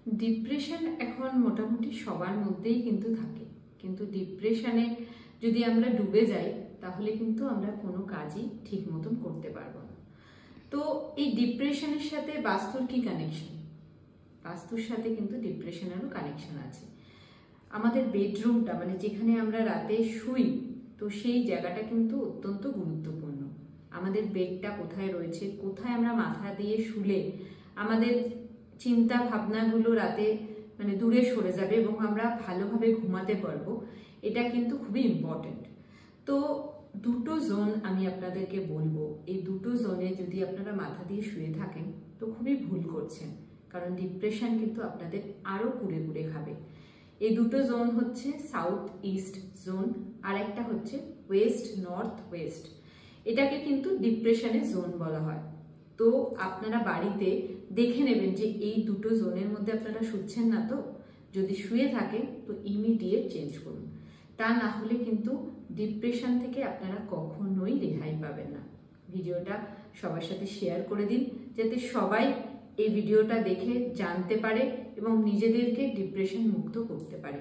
Depression এখন মোটামুটি সবার মধ্যেই কিন্তু থাকে, কিন্তু ডিপ্রেশনে যদি আমরা ডুবে যাই তাহলে কিন্তু আমরা কোনো কাজই ঠিক মতন করতে পারবো না। তো এই ডিপ্রেশনের সাথে বাস্তুর কি কানেকশন? বাস্তুর সাথে কিন্তু ডিপ্রেশনেরও কানেকশন আছে। আমাদের বেডরুমটা মানে যেখানে আমরা রাতে শুই, তো সেই জায়গাটা কিন্তু অত্যন্ত গুরুত্বপূর্ণ। আমাদের বেডটা কোথায় রয়েছে, কোথায় আমরা মাথা দিয়ে শুলে আমাদের চিন্তা ভাবনাগুলো রাতে মানে দূরে সরে যাবে এবং আমরা ভালোভাবে ঘুমাতে পারবো, এটা কিন্তু খুবই ইম্পর্টেন্ট। তো দুটো জোন আমি আপনাদেরকে বলবো, এই দুটো জোনে যদি আপনারা মাথা দিয়ে শুয়ে থাকেন তো খুবই ভুল করছেন, কারণ ডিপ্রেশন কিন্তু আপনাদের আরো কুড়ে কুড়ে খাবে। এই দুটো জোন হচ্ছে সাউথ ইস্ট জোন আর একটা হচ্ছে ওয়েস্ট নর্থ ওয়েস্ট। এটাকে কিন্তু ডিপ্রেশনের জোন বলা হয়। তো আপনারা বাড়িতে দেখে নেবেন যে এই দুটো জোনের মধ্যে আপনারা শুচ্ছেন না, তো যদি শুয়ে থাকেন তো ইমিডিয়েট চেঞ্জ করুন, তা না হলে কিন্তু ডিপ্রেশন থেকে আপনারা কখনোই রেহাই পাবেন না। ভিডিওটা সবার সাথে শেয়ার করে দিন যাতে সবাই এই ভিডিওটা দেখে জানতে পারে এবং নিজেদেরকে ডিপ্রেশন মুক্ত করতে পারে।